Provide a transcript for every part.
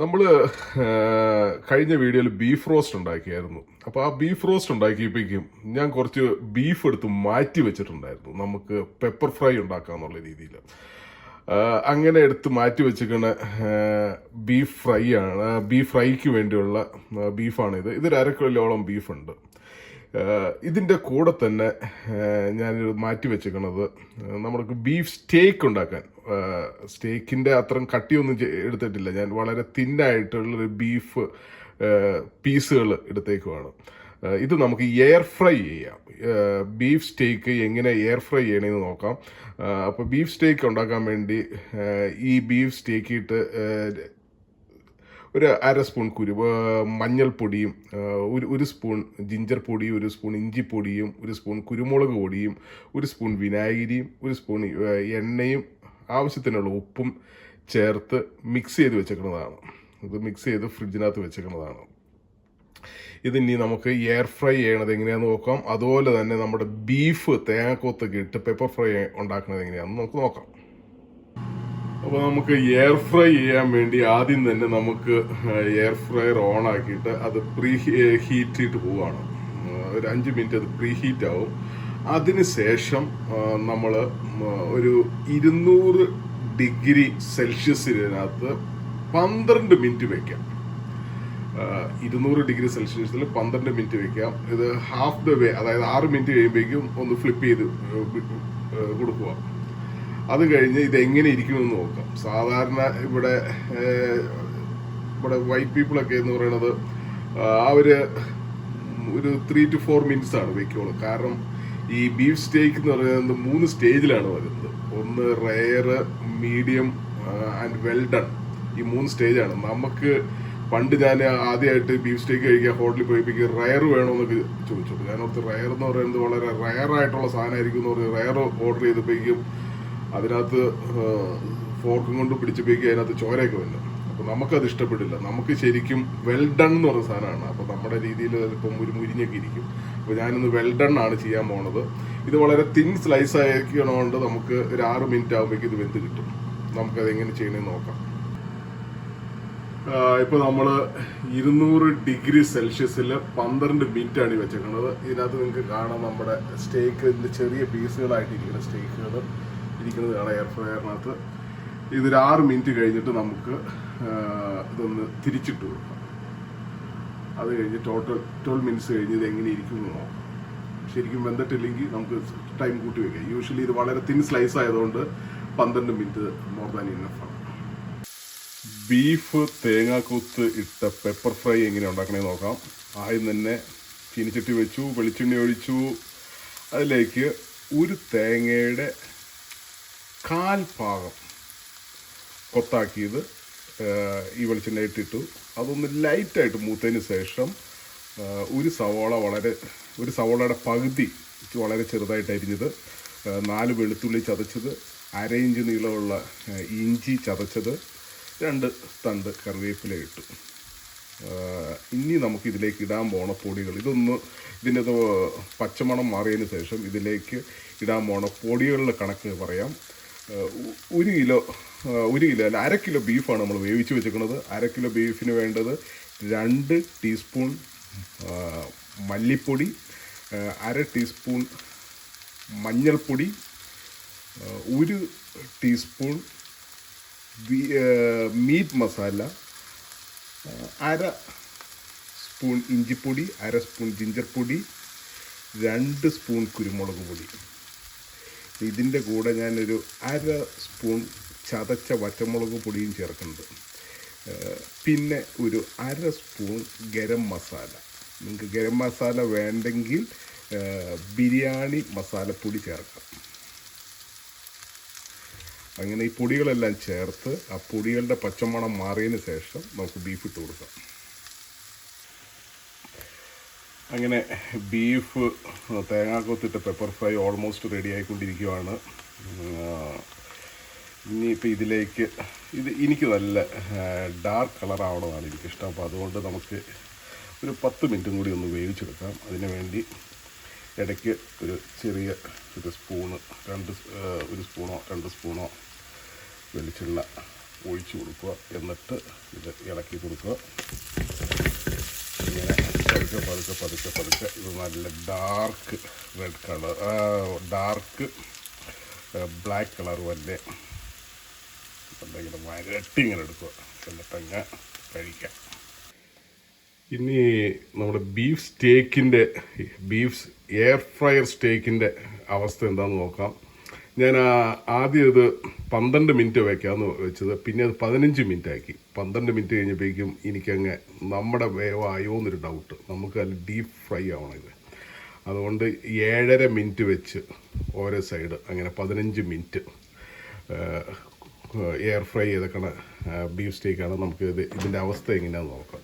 നമ്മൾ കഴിഞ്ഞ വീഡിയോയിൽ ബീഫ് റോസ്റ്റ് ഉണ്ടാക്കിയായിരുന്നു. അപ്പോൾ ആ ബീഫ് റോസ്റ്റ് ഉണ്ടാക്കിയപ്പോഴേക്കും ഞാൻ കുറച്ച് ബീഫ് എടുത്ത് മാറ്റി വെച്ചിട്ടുണ്ടായിരുന്നു, നമുക്ക് പെപ്പർ ഫ്രൈ ഉണ്ടാക്കാന്നുള്ള രീതിയിൽ. അങ്ങനെ എടുത്ത് മാറ്റി വെച്ചിരിക്കുന്ന ബീഫ് ഫ്രൈക്ക് വേണ്ടിയുള്ള ബീഫാണിത്. ഇതൊരു 1/2 കിലോളം ബീഫുണ്ട്. ഇതിൻ്റെ കൂടെ തന്നെ ഞാനിത് മാറ്റി വെച്ചിരിക്കുന്നത് നമ്മൾക്ക് ബീഫ് സ്റ്റേക്ക് ഉണ്ടാക്കാൻ. സ്റ്റേക്കിൻ്റെ അത്രയും കട്ടിയൊന്നും എടുത്തിട്ടില്ല ഞാൻ, വളരെ തിന്നായിട്ടുള്ളൊരു ബീഫ് പീസുകൾ എടുത്തേക്കുവാണ്. ഇത് നമുക്ക് എയർ ഫ്രൈ ചെയ്യാം. ബീഫ് സ്റ്റേക്ക് എങ്ങനെ എയർ ഫ്രൈ ചെയ്യണമെന്ന് നോക്കാം. അപ്പോൾ ബീഫ് സ്റ്റേക്ക് ഉണ്ടാക്കാൻ വേണ്ടി ഈ ബീഫ് സ്റ്റേക്കിട്ട് ഒരു 1/2 സ്പൂൺ മഞ്ഞൾപ്പൊടിയും, ഒരു സ്പൂൺ ജിഞ്ചർ പൊടിയും, 1 സ്പൂൺ ഇഞ്ചിപ്പൊടിയും, 1 സ്പൂൺ കുരുമുളക് പൊടിയും, 1 സ്പൂൺ വിനാഗിരിയും, 1 സ്പൂൺ എണ്ണയും, ആവശ്യത്തിനുള്ള ഉപ്പും ചേർത്ത് മിക്സ് ചെയ്ത് വെച്ചേക്കുന്നതാണ്. ഇത് മിക്സ് ചെയ്ത് ഫ്രിഡ്ജിനകത്ത് വെച്ചേക്കുന്നതാണ്. ഇതിനി നമുക്ക് എയർ ഫ്രൈ ചെയ്യണത് എങ്ങനെയാണെന്ന് നോക്കാം. അതുപോലെ തന്നെ നമ്മുടെ ബീഫ് തേങ്ങാക്കൊത്തൊക്കെ ഇട്ട് പെപ്പർ ഫ്രൈ ഉണ്ടാക്കുന്നത് എങ്ങനെയാണെന്ന് നമുക്ക് നോക്കാം. അപ്പോൾ നമുക്ക് എയർ ഫ്രൈ ചെയ്യാൻ വേണ്ടി ആദ്യം തന്നെ നമുക്ക് എയർ ഫ്രയർ ഓൺ ആക്കിയിട്ട് അത് ഹീറ്റ് ചെയ്തിട്ട് പോവുകയാണ്. ഒരു 5 മിനിറ്റ് അത് ഹീറ്റ് ആവും. അതിനുശേഷം നമ്മൾ ഒരു 200 ഡിഗ്രി സെൽഷ്യസിനകത്ത് 12 മിനിറ്റ് വയ്ക്കാം. 200 ഡിഗ്രി സെൽഷ്യസിൽ 12 മിനിറ്റ് വയ്ക്കാം. ഇത് ഹാഫ് ദ വേ, അതായത് 6 മിനിറ്റ് കഴിയുമ്പോഴേക്കും ഒന്ന് ഫ്ലിപ്പ് ചെയ്ത് കൊടുക്കുക. അത് കഴിഞ്ഞ് ഇതെങ്ങനെ ഇരിക്കുമെന്ന് നോക്കാം. സാധാരണ ഇവിടെ വൈറ്റ് പീപ്പിളൊക്കെ എന്ന് പറയുന്നത് അവർ ഒരു 3 to 4 മിനിറ്റ്സ് ആണ് വയ്ക്കുള്ളൂ. കാരണം ഈ ബീഫ് സ്റ്റേക്ക് എന്ന് പറയുന്നത് 3 സ്റ്റേജിലാണ് വരുന്നത്. ഒന്ന് rare, medium and well done. ഈ 3 സ്റ്റേജാണ്. നമുക്ക് പണ്ട് ഞാൻ ആദ്യമായിട്ട് ബീഫ് സ്റ്റേക്ക് കഴിക്കാൻ ഹോട്ടലിൽ പോയപ്പോഴേക്ക് റയർ വേണമെന്നൊക്കെ ചോദിച്ചോളൂ. ഞാനോർത്ത് റയർ എന്ന് പറയുന്നത് വളരെ റയർ ആയിട്ടുള്ള സാധനമായിരിക്കും എന്ന് പറഞ്ഞ് റയർ ഓർഡർ ചെയ്തപ്പോഴേക്കും അതിനകത്ത് ഫോർക്കും കൊണ്ട് പിടിച്ചപ്പോഴേക്കും അതിനകത്ത് ചോരയൊക്കെ വന്നു. അപ്പോൾ നമുക്കത് ഇഷ്ടപ്പെട്ടില്ല. നമുക്ക് ശരിക്കും വെൽ ഡൺ എന്ന് പറഞ്ഞ സാധനമാണ്. അപ്പോൾ നമ്മുടെ രീതിയിൽ അതിപ്പം ഒരു മുരിഞ്ഞൊക്കെ ഇരിക്കും. അപ്പോൾ ഞാനിന്ന് വെൽ ഡൺ ആണ് ചെയ്യാൻ പോണത്. ഇത് വളരെ തിൻ സ്ലൈസ് ആയിരിക്കണോണ്ട് നമുക്ക് ഒരു 6 മിനിറ്റ് ആകുമ്പോഴേക്കും ഇത് വെന്ത് കിട്ടും. നമുക്കത് എങ്ങനെ ചെയ്യണമെന്ന് നോക്കാം. ഇപ്പോൾ നമ്മൾ 200 ഡിഗ്രി സെൽഷ്യസിൽ 12 മിനിറ്റ് ആണ് വെച്ചേക്കുന്നത്. ഇതിനകത്ത് നിങ്ങൾക്ക് കാണാം നമ്മുടെ സ്റ്റേക്കിൻ്റെ ചെറിയ പീസുകളായിട്ടിരിക്കുന്ന സ്റ്റേക്കുകൾ ഇരിക്കുന്നത് കാണാം എയർ ഫ്രയറിനകത്ത്. ഇതൊരു 6 മിനിറ്റ് കഴിഞ്ഞിട്ട് നമുക്ക് ഇതൊന്ന് തിരിച്ചിട്ട് കൊടുക്കാം. അത് കഴിഞ്ഞ് ടോട്ടൽ 12 മിനിറ്റ്സ് കഴിഞ്ഞ് ഇത് എങ്ങനെ ഇരിക്കും എന്ന് നോക്കാം. ശരിക്കും വെന്തിട്ടില്ലെങ്കിൽ നമുക്ക് ടൈം കൂട്ടി വയ്ക്കാം. യൂഷ്വലി ഇത് വളരെ തിൻ സ്ലൈസ് ആയതുകൊണ്ട് 12 മിനിറ്റ് മോർ ദാൻ ഇനഫ് ആണ്. ബീഫ് തേങ്ങാക്കൊത്ത് ഇട്ട പെപ്പർ ഫ്രൈ എങ്ങനെ ഉണ്ടാക്കണമെന്ന് നോക്കാം. ആദ്യം തന്നെ ചീനിച്ചട്ടി വെച്ചു, വെളിച്ചെണ്ണ ഒഴിച്ചു. അതിലേക്ക് ഒരു തേങ്ങയുടെ 1/4 ഭാഗം കൊത്താക്കിയത് ഈ വെളിച്ചെണ്ണ ഇട്ടിട്ടു. അതൊന്ന് ലൈറ്റായിട്ട് മൂത്തതിന് ശേഷം ഒരു സവോളയുടെ പകുതി വളരെ ചെറുതായിട്ട് അരിഞ്ഞത്, 4 വെളുത്തുള്ളി ചതച്ചത്, 1/2 ഇഞ്ച് നീളമുള്ള ഇഞ്ചി ചതച്ചത്, 2 തണ്ട് കറിവേപ്പില ഇട്ടു. ഇനി നമുക്ക് ഇതിലേക്ക് ഇടാൻ പോണ പൊടികൾ, ഇതിൻ്റെ പച്ചമണം മാറിയതിന് ശേഷം ഇതിലേക്ക് ഇടാൻ പോണ പൊടികളുടെ കണക്ക് പറയാം. 1 കിലോ അല്ല 1/2 കിലോ ബീഫാണ് നമ്മൾ വേവിച്ച് വെച്ചിരിക്കുന്നത്. 1/2 കിലോ ബീഫിന് വേണ്ടത് 2 ടീസ്പൂൺ മല്ലിപ്പൊടി, 1/2 ടീസ്പൂൺ മഞ്ഞൾപ്പൊടി, 1 ടീസ്പൂൺ മീറ്റ് മസാല, 1/2 സ്പൂൺ ഇഞ്ചിപ്പൊടി, 1/2 സ്പൂൺ ജിഞ്ചർ പൊടി, 2 സ്പൂൺ കുരുമുളക് പൊടി. ഇതിൻ്റെ കൂടെ ഞാനൊരു 1/2 സ്പൂൺ ചതച്ച പച്ചമുളക് പൊടിയും ചേർക്കുന്നുണ്ട്. പിന്നെ ഒരു 1/2 സ്പൂൺ ഗരം മസാല. നിങ്ങൾക്ക് ഗരം മസാല വേണ്ടെങ്കിൽ ബിരിയാണി മസാലപ്പൊടി ചേർക്കാം. അങ്ങനെ ഈ പൊടികളെല്ലാം ചേർത്ത് ആ പൊടികളുടെ പച്ചമണം മാറിയതിന് ശേഷം നമുക്ക് ബീഫ് ഇട്ട് കൊടുക്കാം. അങ്ങനെ ബീഫ് തേങ്ങാക്കൊത്തിട്ട് പെപ്പർ ഫ്രൈ ഓൾമോസ്റ്റ് റെഡി ആയിക്കൊണ്ടിരിക്കുകയാണ്. ഇനിയിപ്പോൾ ഇതിലേക്ക് എനിക്ക് നല്ല ഡാർക്ക് കളറാവണമെന്നാണ് എനിക്കിഷ്ടം. അപ്പോൾ അതുകൊണ്ട് നമുക്ക് ഒരു 10 മിനിറ്റും കൂടി ഒന്ന് വേവിച്ചെടുക്കാം. അതിന് വേണ്ടി ഇടയ്ക്ക് ഒരു ചെറിയ ഒരു സ്പൂണ് ഒരു സ്പൂണോ 2 സ്പൂണോ വെളിച്ചെണ്ണ ഒഴിച്ചു കൊടുക്കുക. എന്നിട്ട് ഇത് ഇളക്കി കൊടുക്കുക. ഇങ്ങനെ പതുക്കെ ഇത് നല്ല dark red colour dark black colour വരെ ഇങ്ങനെ വരട്ടി ഇങ്ങനെ എടുക്കുക. എന്നിട്ടങ്ങ് കഴിക്കാം. ഇനി നമ്മുടെ ബീഫ് എയർ ഫ്രയർ സ്റ്റേക്കിൻ്റെ അവസ്ഥ എന്താണെന്ന് നോക്കാം. ഞാൻ ആദ്യം ഇത് 12 മിനിറ്റ് വയ്ക്കാമെന്ന് വെച്ചത്, പിന്നെ അത് 15 മിനിറ്റ് ആക്കി. 12 മിനിറ്റ് കഴിഞ്ഞപ്പോഴേക്കും എനിക്കങ്ങ് നമ്മുടെ വേവായോ എന്നൊരു ഡൗട്ട്. നമുക്ക് അതിൽ ഡീപ്പ് ഫ്രൈ ആവണം ഇത്. അതുകൊണ്ട് 7.5 മിനിറ്റ് വെച്ച് ഓരോ സൈഡ് അങ്ങനെ 15 മിനിറ്റ് എയർ ഫ്രൈ ചെയ്തേക്കണ ബീഫ് സ്റ്റേക്കാണ്. നമുക്ക് ഇതിൻ്റെ അവസ്ഥ എങ്ങനെയാണെന്ന് നോക്കാം.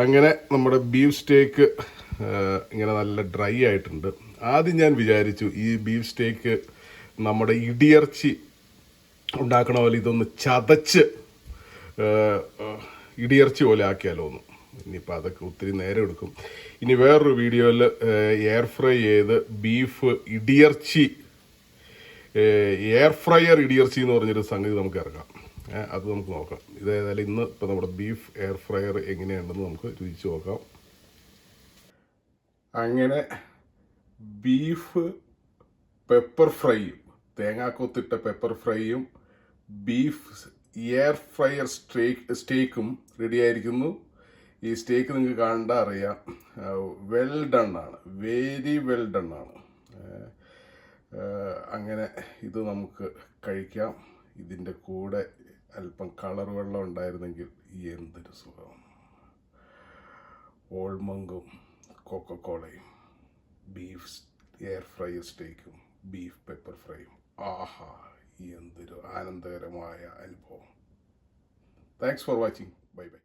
അങ്ങനെ നമ്മുടെ ബീഫ് സ്റ്റേക്ക് ഇങ്ങനെ നല്ല ഡ്രൈ ആയിട്ടുണ്ട്. ആദ്യം ഞാൻ വിചാരിച്ചു ഈ ബീഫ് സ്റ്റേക്ക് നമ്മുടെ ഇടിയിറച്ചി ഉണ്ടാക്കണ പോലെ ഇതൊന്ന് ചതച്ച് ഇടിയിറച്ചി പോലെ ആക്കിയാലോ എന്ന്. ഇനിയിപ്പോൾ അതൊക്കെ ഒത്തിരി നേരം എടുക്കും. ഇനി വേറൊരു വീഡിയോയിൽ എയർ ഫ്രൈ ചെയ്ത് ബീഫ് ഇടിയിറച്ചി എയർ ഫ്രയർ ഇടിയിറച്ചി എന്ന് പറഞ്ഞൊരു സംഗതി നമുക്ക് ഇറക്കാം. അത് നമുക്ക് നോക്കാം. ഇതേതായാലും ഇന്ന് ഇപ്പോൾ നമ്മുടെ ബീഫ് എയർ ഫ്രയർ എങ്ങനെയുണ്ടെന്ന് നമുക്ക് രുചിച്ച് നോക്കാം. അങ്ങനെ ബീഫ് പെപ്പർ ഫ്രൈയും തേങ്ങാക്കൊത്തിട്ട പെപ്പർ ഫ്രൈയും ബീഫ് എയർ ഫ്രയർ സ്റ്റേക്കും റെഡി ആയിരിക്കുന്നു. ഈ സ്റ്റേക്ക് നിങ്ങൾക്ക് കണ്ടാൽ അറിയാം, വെൽ ഡൺ ആണ്, വെരി വെൽ ഡൺ ആണ്. അങ്ങനെ ഇത് നമുക്ക് കഴിക്കാം. ഇതിൻ്റെ കൂടെ അല്പം കളർ വെള്ളം ഉണ്ടായിരുന്നെങ്കിൽ എന്തൊരു സുഖം. ഓൾമങ്കും കൊക്കക്കോളയും ബീഫ് എയർ ഫ്രൈ സ്റ്റേക്കും ബീഫ് പെപ്പർ ഫ്രൈയും, ആഹാ, എന്തൊരു ആനന്ദകരമായ അനുഭവം. Thanks for watching. Bye by.